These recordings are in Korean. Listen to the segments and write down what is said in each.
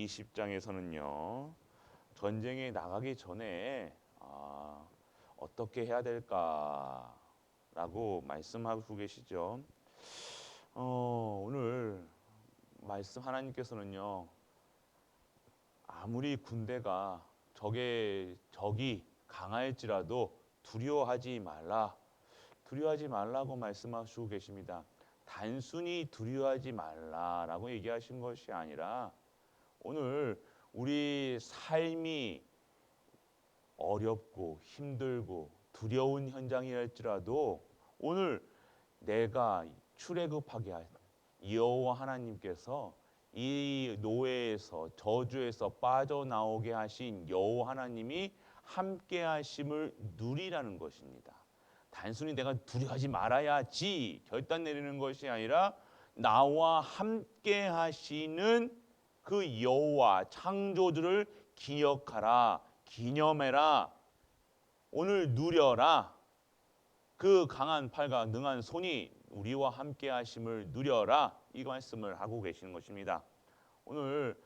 20장에서는요. 전쟁에 나가기 전에 어떻게 해야 될까라고 말씀하고 계시죠. 오늘 말씀 하나님께서는요. 아무리 군대가 적이 강할지라도 두려워하지 말라고 말씀하시고 계십니다. 단순히 두려워하지 말라라고 얘기하신 것이 아니라 오늘 우리 삶이 어렵고 힘들고 두려운 현장이랄지라도 오늘 내가 출애굽하게 할 여호와 하나님께서 이 노예에서 저주에서 빠져나오게 하신 여호와 하나님이 함께 하심을 누리라는 것입니다. 단순히 내가 두려워하지 말아야지 결단 내리는 것이 아니라 나와 함께 하시는 그 여호와 창조주를 기억하라, 기념해라, 오늘 누려라. 그 강한 팔과 능한 손이 우리와 함께 하심을 누려라. 이 말씀을 하고 계시는 것입니다. 오늘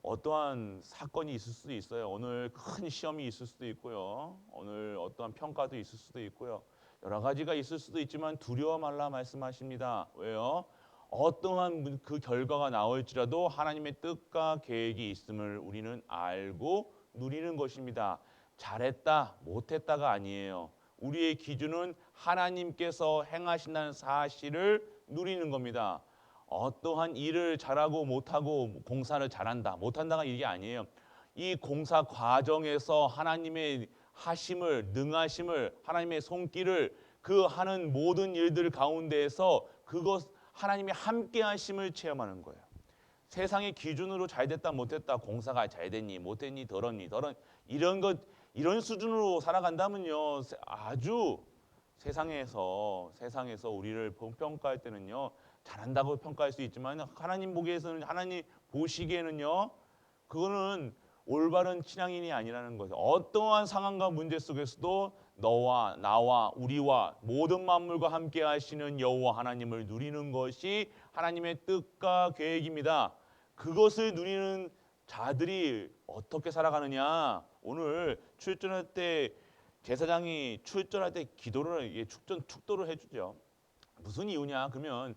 어떠한 사건이 있을 수도 있어요. 오늘 큰 시험이 있을 수도 있고요. 오늘 어떠한 평가도 있을 수도 있고요. 여러 가지가 있을 수도 있지만 두려워 말라 말씀하십니다. 왜요? 어떠한 그 결과가 나올지라도 하나님의 뜻과 계획이 있음을 우리는 알고 누리는 것입니다. 잘했다, 못했다가 아니에요. 우리의 기준은 하나님께서 행하신다는 사실을 누리는 겁니다. 어떠한 일을 잘하고 못하고 공사를 잘한다, 못한다가 이게 아니에요. 이 공사 과정에서 하나님의 하심을, 능하심을, 하나님의 손길을 그 하는 모든 일들 가운데에서 그것 하나님의 함께 하심을 체험하는 거예요. 세상의 기준으로 잘됐다 못했다, 공사가 잘됐니 못했니 더럽니 이런 수준으로 살아간다면요 아주 세상에서 우리를 평가할 때는요 잘한다고 평가할 수 있지만 하나님 보기에서는, 하나님 보시기에는요 그거는 올바른 신앙인이 아니라는 거죠. 어떠한 상황과 문제 속에서도 너와 나와 우리와 모든 만물과 함께 하시는 여호와 하나님을 누리는 것이 하나님의 뜻과 계획입니다. 그것을 누리는 자들이 어떻게 살아가느냐. 오늘 출전할 때 제사장이 출전할 때 기도를 축도를 해주죠. 무슨 이유냐? 그러면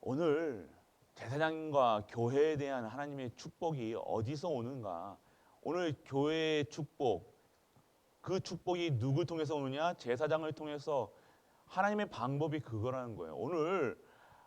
오늘 제사장과 교회에 대한 하나님의 축복이 어디서 오는가? 오늘 교회의 축복, 그 축복이 누굴 통해서 오느냐? 제사장을 통해서. 하나님의 방법이 그거라는 거예요. 오늘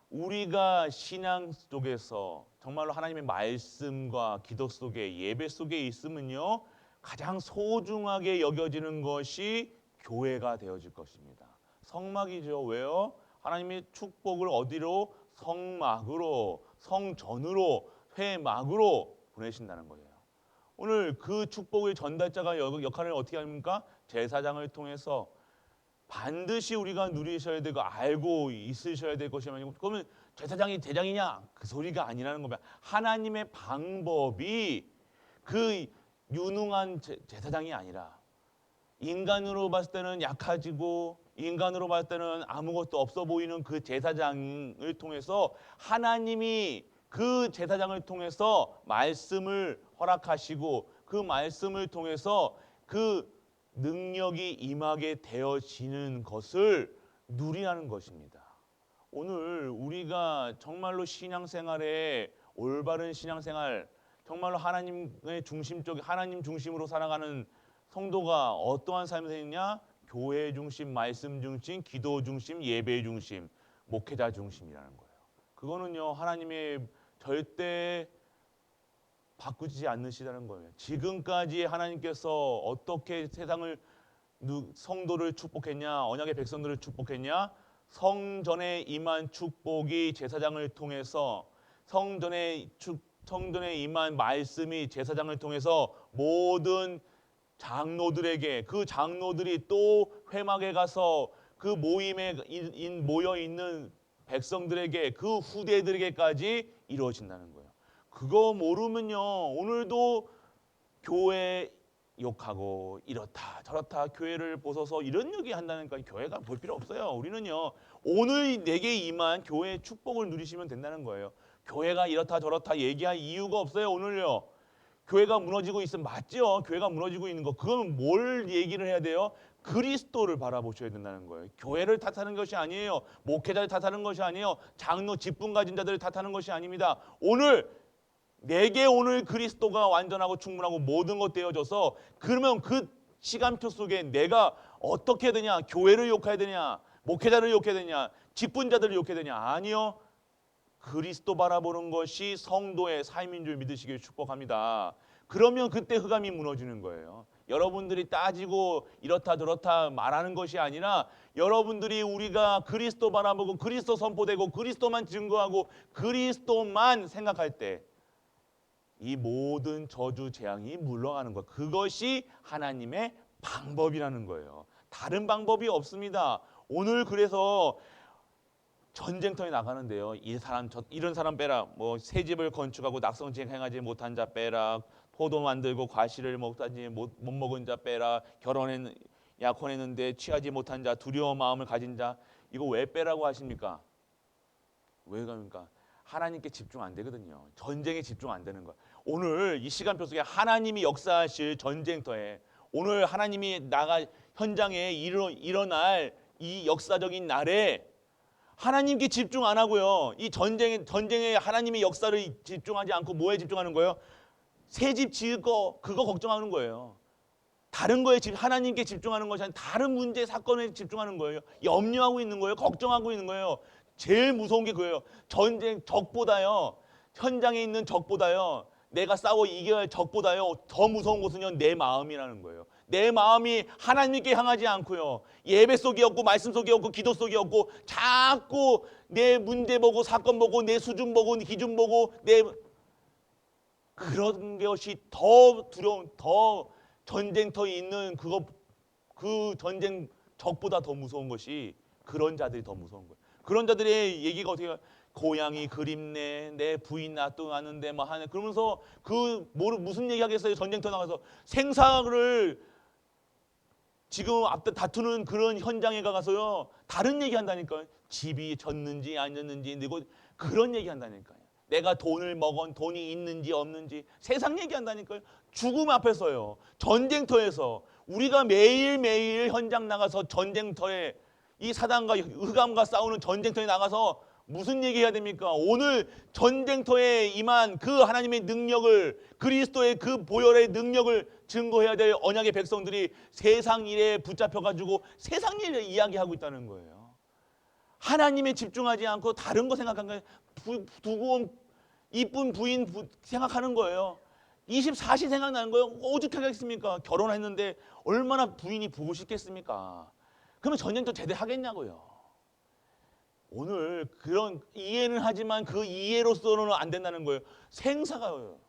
우리가 신앙 속에서 정말로 하나님의 말씀과 기도 속에, 예배 속에 있으면요 가장 소중하게 여겨지는 것이 교회가 되어질 것입니다. 성막이죠. 왜요? 하나님의 축복을 어디로? 성막으로, 성전으로, 회막으로 보내신다는 거예요. 오늘 그 축복의 전달자가 역할을 어떻게 합니까? 제사장을 통해서. 반드시 우리가 누리셔야 되고 알고 있으셔야 될 것이 아니고, 그러면 제사장이 대장이냐? 그 소리가 아니라는 겁니다. 하나님의 방법이 그 유능한 제사장이 아니라 인간으로 봤을 때는 약해지고 인간으로 봤을 때는 아무것도 없어 보이는 그 제사장을 통해서 하나님이 그 제사장을 통해서 말씀을 허락하시고 그 말씀을 통해서 그 능력이 임하게 되어지는 것을 누리라는 것입니다. 오늘 우리가 정말로 신앙생활에 올바른 신앙생활, 정말로 하나님의 하나님 중심으로 살아가는 성도가 어떠한 삶을 사느냐? 교회 중심, 말씀 중심, 기도 중심, 예배 중심, 목회자 중심이라는 거예요. 그거는요 하나님의 절대 바꾸지 않으시다는 거예요. 지금까지 하나님께서 어떻게 세상을, 성도를 축복했냐? 언약의 백성들을 축복했냐? 성전에 임한 축복이 제사장을 통해서, 성전에 임한 말씀이 제사장을 통해서 모든 장로들에게, 그 장로들이 또 회막에 가서 그 모임에 모여 있는 백성들에게, 그 후대들에게까지 이루어진다는 거예요. 그거 모르면요 오늘도 교회 욕하고 이렇다 저렇다 교회를 벗어서 이런 얘기 한다니까 교회가 볼 필요 없어요. 우리는요 오늘 내게 임한 교회의 축복을 누리시면 된다는 거예요. 교회가 이렇다 저렇다 얘기할 이유가 없어요. 오늘요. 교회가 무너지고 있으면 맞죠. 교회가 무너지고 있는 거. 그건 뭘 얘기를 해야 돼요? 그리스도를 바라보셔야 된다는 거예요. 교회를 탓하는 것이 아니에요. 목회자를 탓하는 것이 아니에요. 장로 직분 가진 자들을 탓하는 것이 아닙니다. 오늘 내게 오늘 그리스도가 완전하고 충분하고 모든 것 되어져서 그러면 그 시간표 속에 내가 어떻게 해야 되냐? 교회를 욕해야 되냐? 목회자를 욕해야 되냐? 직분자들을 욕해야 되냐? 아니요. 그리스도 바라보는 것이 성도의 삶인 줄 믿으시길 축복합니다. 그러면 그때 흑암이 무너지는 거예요. 여러분들이 따지고 이렇다 저렇다 말하는 것이 아니라 여러분들이 우리가 그리스도 바라보고 그리스도 선포되고 그리스도만 증거하고 그리스도만 생각할 때 이 모든 저주 재앙이 물러가는 것. 그것이 하나님의 방법이라는 거예요. 다른 방법이 없습니다. 오늘 그래서 전쟁터에 나가는데요. 이런 사람 빼라. 뭐 새 집을 건축하고 낙성쟁 행하지 못한 자 빼라. 포도 만들고 과실을 먹다지 못 먹은 자 빼라. 약혼했는데 취하지 못한 자, 두려운 마음을 가진 자. 이거 왜 빼라고 하십니까? 왜 그러니까 하나님께 집중 안 되거든요. 전쟁에 집중 안 되는 거야. 오늘 이 시간표 속에 하나님이 역사하실 전쟁터에 오늘 하나님이 현장에 일어날 이 역사적인 날에 하나님께 집중 안 하고요. 이 전쟁에 하나님의 역사를 집중하지 않고 뭐에 집중하는 거예요? 새 집 지을 거 그거 걱정하는 거예요. 다른 거에 하나님께 집중하는 것이 아니라 다른 문제 사건에 집중하는 거예요. 염려하고 있는 거예요. 걱정하고 있는 거예요. 제일 무서운 게 그거예요. 전쟁 적보다요. 현장에 있는 적보다요. 내가 싸워 이겨야 할 적보다요. 더 무서운 것은요. 내 마음이라는 거예요. 내 마음이 하나님께 향하지 않고요. 예배 속이 없고 말씀 속이 없고 기도 속이 없고 자꾸 내 문제 보고 사건 보고 내 수준 보고 기준 보고 그런 것이 더 두려운 더 전쟁터에 있는 그 전쟁 적보다 더 무서운 것이 그런 자들이 더 무서운 거예요. 그런 자들의 얘기가 어떻게 고양이 그립네 내 부인 놔두가는데 뭐 하네 그러면서 무슨 얘기 하겠어요. 전쟁터 나가서 생사를 지금 앞에 다투는 그런 현장에 가서요 다른 얘기 한다니까요. 집이 졌는지 안 졌는지 그런 얘기 한다니까요. 내가 돈이 있는지 없는지 세상 얘기한다니까요. 죽음 앞에서요. 전쟁터에서 우리가 매일매일 현장 나가서 전쟁터에 이 사단과 흑암과 싸우는 전쟁터에 나가서 무슨 얘기해야 됩니까? 오늘 전쟁터에 임한 그 하나님의 능력을 그리스도의 그 보혈의 능력을 증거해야 될 언약의 백성들이 세상 일에 붙잡혀가지고 세상 일을 이야기하고 있다는 거예요. 하나님에 집중하지 않고 다른 거 생각하는 거예요. 두고 온 이쁜 부인 생각하는 거예요. 24시 생각나는 거예요. 오죽하겠습니까? 결혼했는데 얼마나 부인이 보고 싶겠습니까? 그러면 전쟁터 제대로 하겠냐고요. 오늘 그런 이해는 하지만 그 이해로서는 안 된다는 거예요. 생사가요.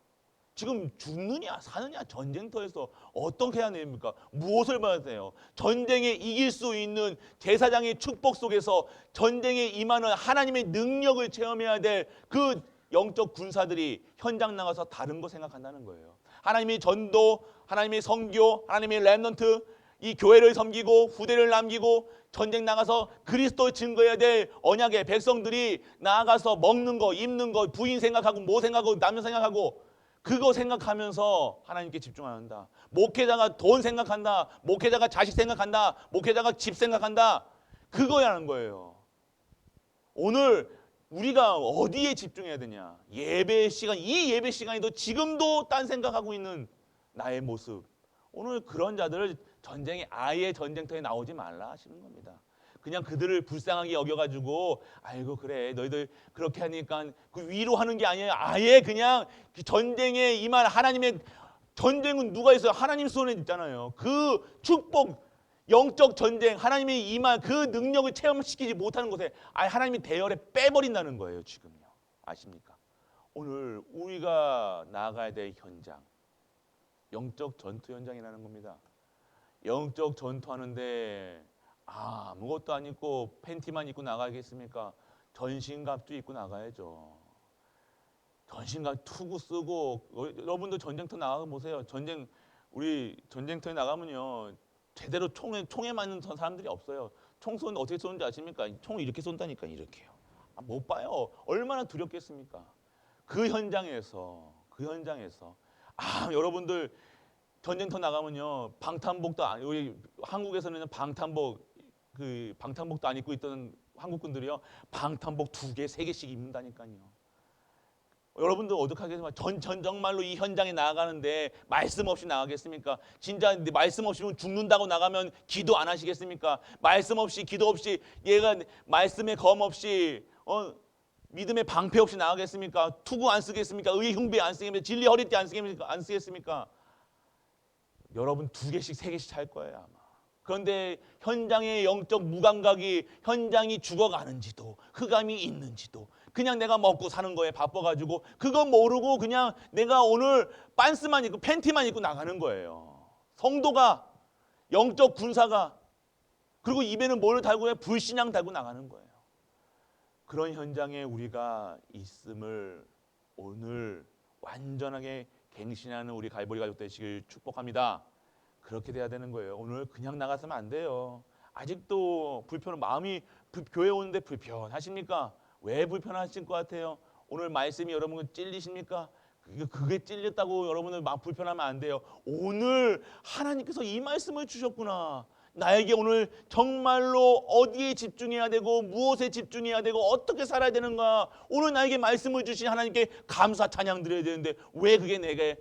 지금 죽느냐 사느냐 전쟁터에서 어떻게 해야 됩니까? 무엇을 봐야 돼요? 전쟁에 이길 수 있는 제사장의 축복 속에서 전쟁에 임하는 하나님의 능력을 체험해야 될 그 영적 군사들이 현장 나가서 다른 거 생각한다는 거예요. 하나님의 전도, 하나님의 선교, 하나님의 렘넌트 이 교회를 섬기고 후대를 남기고 전쟁 나가서 그리스도 증거해야 될 언약의 백성들이 나아가서 먹는 거, 입는 거, 부인 생각하고 뭐 생각하고 남편 생각하고 그거 생각하면서 하나님께 집중한다. 목회자가 돈 생각한다. 목회자가 자식 생각한다. 목회자가 집 생각한다. 그거야는 거예요. 오늘 우리가 어디에 집중해야 되냐? 예배 시간, 이 예배 시간에도 지금도 딴 생각하고 있는 나의 모습. 오늘 그런 자들을 아예 전쟁터에 나오지 말라 하시는 겁니다. 그냥 그들을 불쌍하게 여겨가지고 아이고 그래 너희들 그렇게 하니까 그 위로하는 게 아니에요. 아예 그냥 그 전쟁에 임한 하나님의 전쟁은 누가 있어요? 하나님 손에 있잖아요. 그 축복 영적 전쟁 하나님이 임한 그 능력을 체험시키지 못하는 곳에 아예 하나님이 대열에 빼버린다는 거예요. 지금요. 아십니까? 오늘 우리가 나아가야 될 현장 영적 전투 현장이라는 겁니다. 영적 전투하는데 아무것도 안 입고 팬티만 입고 나가겠습니까? 전신갑도 입고 나가야죠. 전신갑 투구 쓰고 여러분도 전쟁터 나가 보세요. 우리 전쟁터에 나가면요 제대로 총에 맞는 사람들이 없어요. 총 어떻게 쏘는지 아십니까? 총을 이렇게 쏜다니까 이렇게요. 못 봐요. 얼마나 두렵겠습니까? 그 현장에서 여러분들 전쟁터 나가면요 방탄복도 우리 한국에서는 방탄복도 안 입고 있던 한국군들이요 방탄복 2개, 3개씩 입는다니까요. 여러분들 어떡하겠습니까? 정말로 이 현장에 나아가는데 말씀 없이 나가겠습니까? 진짜 말씀 없이 죽는다고 나가면 기도 안 하시겠습니까? 말씀 없이 기도 없이 얘가 말씀의 검 없이 믿음의 방패 없이 나가겠습니까? 투구 안 쓰겠습니까? 의의 흉배 안 쓰겠습니까? 진리 허리띠 안 쓰겠습니까? 여러분 2개씩 3개씩 찰 거예요 아마. 그런데 현장의 영적 무감각이 현장이 죽어가는지도 흑암이 있는지도 그냥 내가 먹고 사는 거에 바빠가지고 그거 모르고 그냥 내가 오늘 빤스만 입고 팬티만 입고 나가는 거예요. 성도가 영적 군사가 그리고 입에는 뭘 달고 해? 불신앙 달고 나가는 거예요. 그런 현장에 우리가 있음을 오늘 완전하게 갱신하는 우리 갈보리 가족 되시길 축복합니다. 그렇게 돼야 되는 거예요. 오늘 그냥 나갔으면 안 돼요. 아직도 마음이 교회 오는데 불편하십니까? 왜 불편하실 것 같아요? 오늘 말씀이 여러분 찔리십니까? 그게 찔렸다고 여러분들 막 불편하면 안 돼요. 오늘 하나님께서 이 말씀을 주셨구나. 나에게 오늘 정말로 어디에 집중해야 되고 무엇에 집중해야 되고 어떻게 살아야 되는가. 오늘 나에게 말씀을 주신 하나님께 감사 찬양 드려야 되는데 왜 그게 내게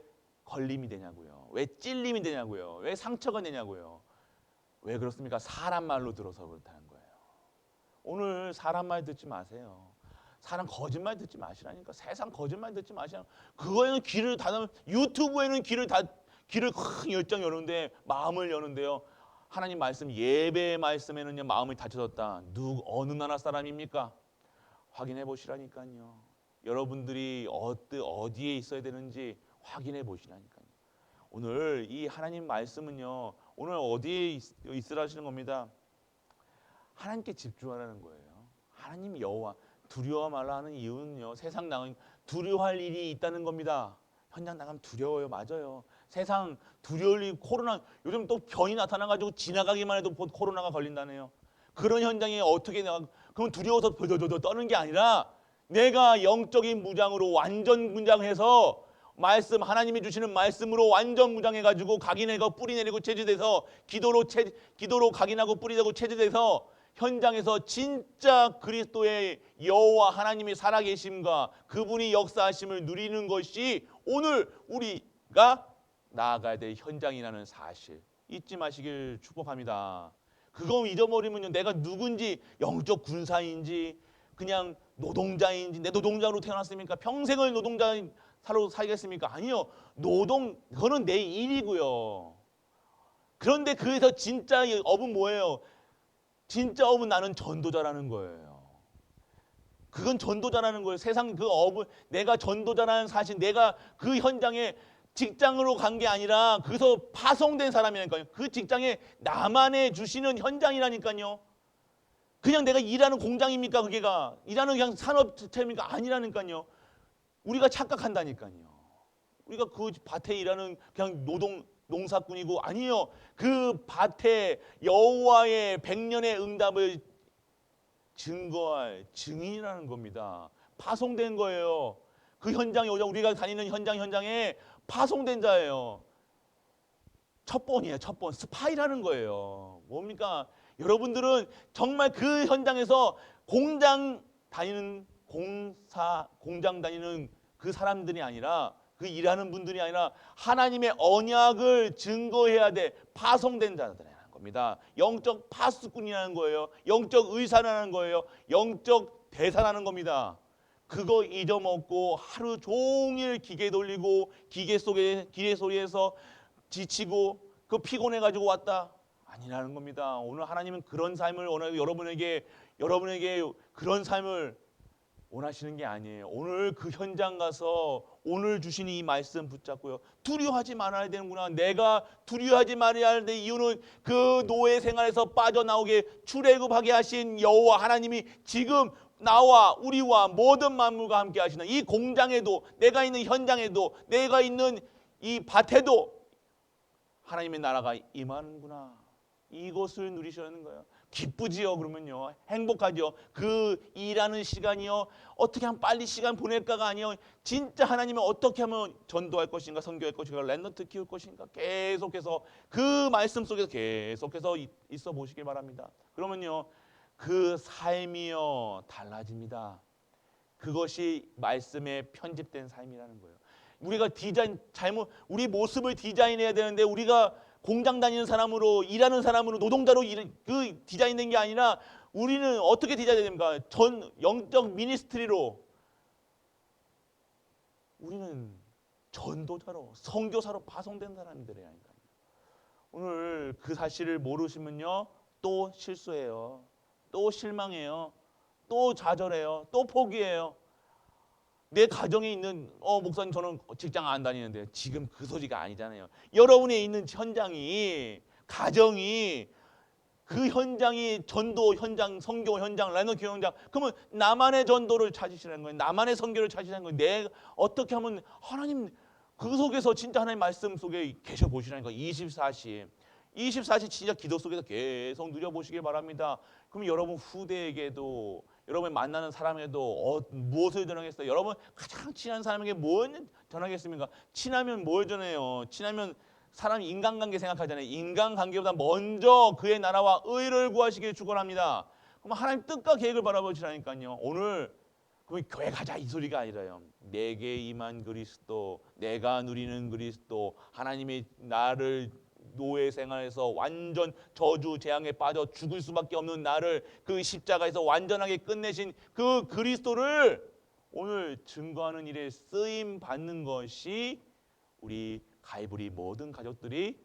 걸림이 되냐고요. 왜 찔림이 되냐고요. 왜 상처가 되냐고요. 왜 그렇습니까? 사람 말로 들어서 그렇다는 거예요. 오늘 사람 말 듣지 마세요. 사람 거짓말 듣지 마시라니까. 세상 거짓말 듣지 마시라니까. 그거에는 귀를 닫으면 유튜브에는 귀를 큰 열정 여는데 마음을 여는데요. 하나님 말씀 예배의 말씀에는요 마음이 닫혀졌다. 어느 나라 사람입니까? 확인해 보시라니까요. 여러분들이 어디에 있어야 되는지 확인해 보시라니까요. 오늘 이 하나님 말씀은요 오늘 어디에 있으라 하시는 겁니다. 하나님께 집중하라는 거예요. 하나님 여호와 두려워 말라 하는 이유는요 세상 나가면 두려워할 일이 있다는 겁니다. 현장 나가면 두려워요. 맞아요. 세상 두려울 일 코로나 요즘 또 변이 나타나가지고 지나가기만 해도 코로나가 걸린다네요. 그런 현장에 어떻게 나가 그럼 두려워서 더더더 떠는 게 아니라 내가 영적인 무장으로 완전 무장해서 말씀 하나님이 주시는 말씀으로 완전 무장해가지고 각인해고 뿌리 내리고 체질돼서 기도로 각인하고 뿌리 내고 체질돼서 현장에서 진짜 그리스도의 여호와 하나님이 살아계심과 그분이 역사하심을 누리는 것이 오늘 우리가 나아가야 될 현장이라는 사실 잊지 마시길 축복합니다. 그거 잊어버리면요 내가 누군지 영적 군사인지 그냥 노동자인지 내 노동자로 태어났습니까? 평생을 노동자로 살겠습니까? 아니요. 그거는 내 일이고요. 그런데 그에서 진짜 업은 뭐예요? 진짜 업은 나는 전도자라는 거예요. 그건 전도자라는 거예요. 세상 그 업을 내가 전도자라는 사실 내가 그 현장에 직장으로 간 게 아니라 거기서 파송된 사람이라니까요. 그 직장에 나만의 주시는 현장이라니까요. 그냥 내가 일하는 공장입니까? 그게가 일하는 그냥 산업체입니까? 아니라니까요. 우리가 착각한다니까요. 우리가 그 밭에 일하는 그냥 농사꾼이고 아니요. 그 밭에 여호와의 100년의 응답을 증거할 증인이라는 겁니다. 파송된 거예요. 그 현장에 우리가 다니는 현장에 파송된 자예요. 첩본이에요. 첩본. 스파이라는 거예요. 뭡니까? 여러분들은 정말 그 현장에서 공장 다니는 그 사람들이 아니라 그 일하는 분들이 아니라 하나님의 언약을 증거해야 돼. 파송된 자들이라는 겁니다. 영적 파수꾼이라는 거예요. 영적 의사라는 거예요. 영적 대사라는 겁니다. 그거 잊어먹고 하루 종일 기계 돌리고 기계 소리에서 지치고 그 피곤해가지고 왔다. 아니라는 겁니다. 오늘 하나님은 그런 삶을 원하고 여러분에게 그런 삶을 원하시는 게 아니에요. 오늘 그 현장 가서 오늘 주신 이 말씀 붙잡고요. 두려워하지 말아야 되는구나. 내가 두려워하지 말아야 할 이유는 그 노예 생활에서 빠져나오게 출애굽하게 하신 여호와 하나님이 지금 나와 우리와 모든 만물과 함께 하시는 이 공장에도 내가 있는 현장에도 내가 있는 이 밭에도 하나님의 나라가 임하는구나. 이것을 누리시는 거예요. 기쁘지요. 그러면요. 행복하죠. 그 일하는 시간이요. 어떻게 하면 빨리 시간 보낼까가 아니요. 진짜 하나님은 어떻게 하면 전도할 것인가, 선교할 것인가, 랩런트 키울 것인가 계속해서 그 말씀 속에서 계속해서 있어 보시길 바랍니다. 그러면요. 그 삶이요. 달라집니다. 그것이 말씀에 편집된 삶이라는 거예요. 우리가 우리 모습을 디자인해야 되는데 우리가 공장 다니는 사람으로 일하는 사람으로 노동자로 그 디자인된 게 아니라 우리는 어떻게 디자인해야 됩니까? 영적 미니스트리로 우리는 전도자로 선교사로 파송된 사람들이라니까요. 오늘 그 사실을 모르시면요 또 실수해요. 또 실망해요. 또 좌절해요. 또 포기해요. 내 가정에 있는 목사님 저는 직장 안 다니는데 지금 그 소리가 아니잖아요. 여러분의 있는 가정이 그 현장이 전도 현장, 선교 현장, 라이너 교회 현장. 그러면 나만의 전도를 찾으시라는 거예요. 나만의 선교를 찾으시라는 거예요. 내가 어떻게 하면 하나님 그 속에서 진짜 하나님 말씀 속에 계셔 보시라는 거예요. 24시 진짜 기도 속에서 계속 누려보시길 바랍니다. 그럼 여러분 후대에게도 여러분 만나는 사람에도 무엇을 전하겠어요? 여러분 가장 친한 사람에게 뭘 전하겠습니까? 친하면 뭘 전해요? 친하면 사람 인간관계 생각하잖아요. 인간관계보다 먼저 그의 나라와 의를 구하시길 축원합니다. 그럼 하나님 뜻과 계획을 바라보시라니까요. 오늘 그럼 교회 가자 이 소리가 아니라요. 내게 임한 그리스도, 내가 누리는 그리스도, 하나님이 나를 노예 생활에서 완전 저주 재앙에 빠져 죽을 수밖에 없는 나를 그 십자가에서 완전하게 끝내신 그 그리스도를 오늘 증거하는 일에 쓰임 받는 것이 우리 가이브리 모든 가족들이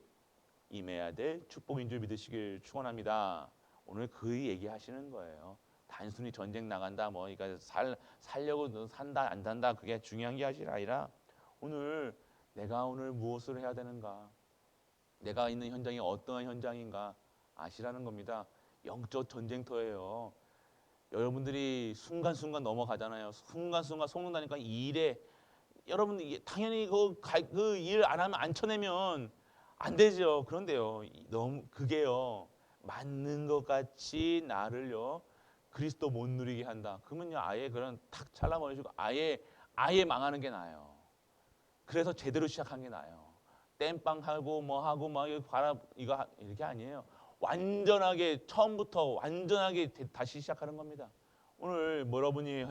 임해야 될 축복인 줄 믿으시길 축원합니다. 오늘 그 얘기하시는 거예요. 단순히 전쟁 나간다 뭐 그러니까 살려고 산다 안 산다 그게 중요한 게 아니라 오늘 내가 오늘 무엇을 해야 되는가, 내가 있는 현장이 어떠한 현장인가 아시라는 겁니다. 영적 전쟁터예요. 여러분들이 순간순간 넘어가잖아요. 순간순간 속는다니까 이 일에 여러분 당연히 그 일 안 하면 안 쳐내면 안 되죠. 그런데요. 너무 그게요. 맞는 것 같이 나를요. 그리스도 못 누리게 한다. 그러면요. 아예 그런 탁 잘라버리시고 아예 망하는 게 나아요. 그래서 제대로 시작한 게 나아요. 땜빵하고 뭐 하고 막 이거 이렇게 아니에요. 완전하게 처음부터 완전하게 다시 시작하는 겁니다. 오늘 여러분이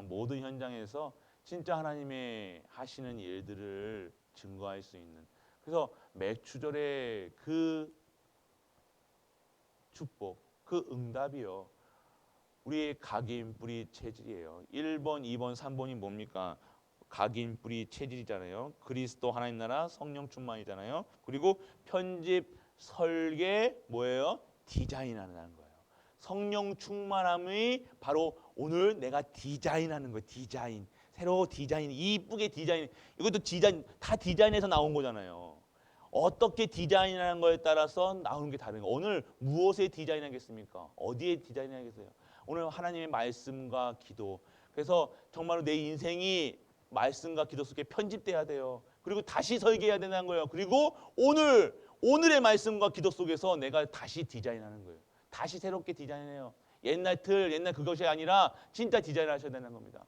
모든 현장에서 진짜 하나님의 하시는 일들을 증거할 수 있는, 그래서 맥주절의 그 축복, 그 응답이요. 우리의 각인 뿌리 체질이에요. 1번, 2번, 3번이 뭡니까? 각인 뿌리 체질이잖아요. 그리스도 하나님 나라 성령 충만이잖아요. 그리고 편집 설계 뭐예요? 디자인하는 거예요. 성령 충만함이 바로 오늘 내가 디자인하는 거예요. 디자인. 새로 디자인, 이쁘게 디자인. 이것도 다 디자인해서 나온 거잖아요. 어떻게 디자인하는 거에 따라서 나오는 게 다른 거예요. 오늘 무엇에 디자인하겠습니까? 어디에 디자인하겠어요? 오늘 하나님의 말씀과 기도. 그래서 정말로 내 인생이 말씀과 기도 속에 편집돼야 돼요. 그리고 다시 설계해야 되는 거예요. 그리고 오늘의 말씀과 기도 속에서 내가 다시 디자인하는 거예요. 다시 새롭게 디자인해요. 옛날 그것이 아니라 진짜 디자인하셔야 되는 겁니다.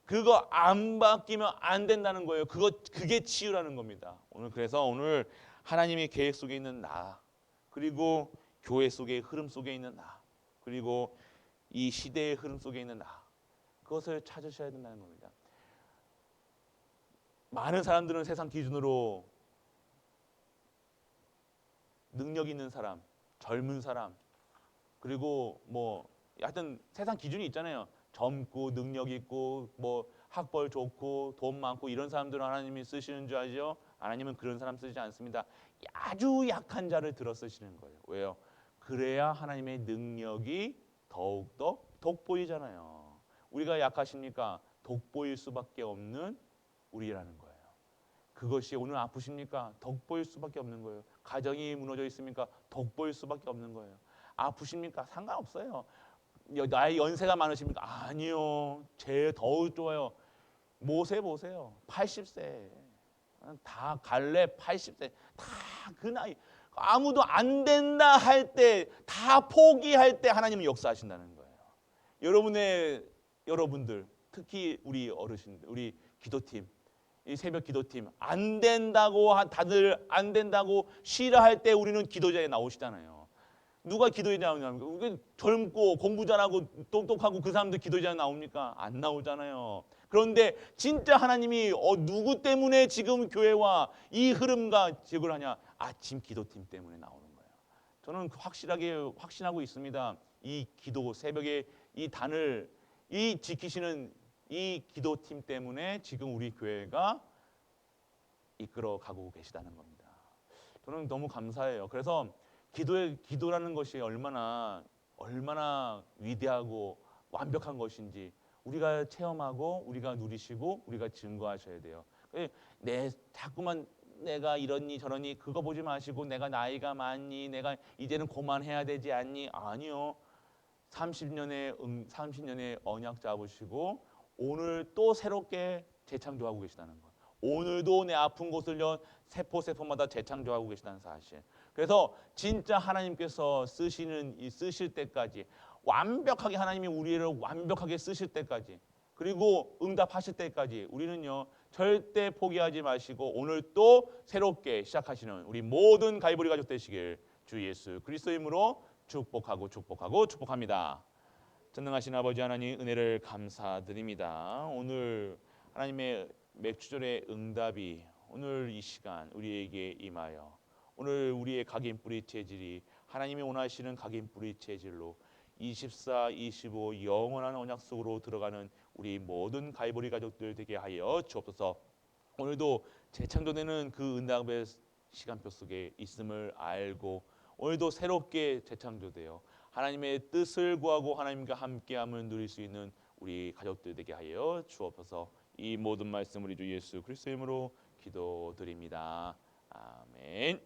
그거 안 바뀌면 안 된다는 거예요. 그게 치유라는 겁니다. 그래서 오늘 하나님의 계획 속에 있는 나, 그리고 교회 속의 흐름 속에 있는 나, 그리고 이 시대의 흐름 속에 있는 나, 그것을 찾으셔야 된다는 겁니다. 많은 사람들은 세상 기준으로 능력 있는 사람, 젊은 사람, 그리고 뭐 하여튼 세상 기준이 있잖아요. 젊고 능력 있고 뭐 학벌 좋고 돈 많고 이런 사람들은 하나님이 쓰시는 줄 알죠? 하나님은 그런 사람 쓰지 않습니다. 아주 약한 자를 들어 쓰시는 거예요. 왜요? 그래야 하나님의 능력이 더욱더 돋보이잖아요. 우리가 약하십니까? 돋보일 수밖에 없는 우리라는 거예요. 그것이 오늘 아프십니까? 돋보일 수밖에 없는 거예요. 가정이 무너져 있습니까? 돋보일 수밖에 없는 거예요. 아프십니까? 상관없어요. 나이 연세가 많으십니까? 아니요. 제 더욱 좋아요. 모세 보세요. 80세. 다 갈렙 80세. 다 그 나이. 아무도 안 된다 할 때, 다 포기할 때 하나님은 역사하신다는 거예요. 여러분들, 특히 우리 어르신들, 우리 기도팀, 이 새벽 기도팀, 안 된다고 다들 안 된다고 싫어할 때 우리는 기도자에 나오시잖아요. 누가 기도에 나오냐면 젊고 공부 잘하고 똑똑하고 그 사람들 기도자에 나옵니까? 안 나오잖아요. 그런데 진짜 하나님이 누구 때문에 지금 교회와 이 흐름과 지역을 하냐? 아침 기도팀 때문에 나오는 거예요. 저는 확실하게 확신하고 있습니다. 이 기도 새벽에 이 단을 이 지키시는 이 기도팀 때문에 지금 우리 교회가 이끌어 가고 계시다는 겁니다. 저는 너무 감사해요. 그래서 기도라는 것이 얼마나 위대하고 완벽한 것인지 우리가 체험하고 우리가 누리시고 우리가 증거하셔야 돼요. 자꾸만 내가 이러니 저러니 그거 보지 마시고 내가 나이가 많니 내가 이제는 그만해야 되지 않니? 아니요. 30년의 언약 잡으시고 오늘 또 새롭게 재창조하고 계시다는 거예요. 오늘도 내 아픈 곳을요 세포마다 재창조하고 계시다는 사실. 그래서 진짜 하나님께서 쓰실 때까지 완벽하게 하나님이 우리를 완벽하게 쓰실 때까지 그리고 응답하실 때까지 우리는요 절대 포기하지 마시고 오늘 또 새롭게 시작하시는 우리 모든 가이보리 가족 되시길 주 예수 그리스도의 이름으로 축복합니다. 전능하신 아버지 하나님 은혜를 감사드립니다. 오늘 하나님의 맥주절의 응답이 오늘 이 시간 우리에게 임하여 오늘 우리의 각인 뿌리 체질이 하나님이 원하시는 각인 뿌리 체질로 24, 25 영원한 언약 속으로 들어가는 우리 모든 가이보리 가족들 되게 하여 주옵소서. 오늘도 재창조되는 그 응답의 시간표 속에 있음을 알고 오늘도 새롭게 재창조되어 하나님의 뜻을 구하고 하나님과 함께함을 누릴 수 있는 우리 가족들 되게 하여 주옵소서. 이 모든 말씀 우리 주 예수 그리스도의 이름으로 기도드립니다. 아멘.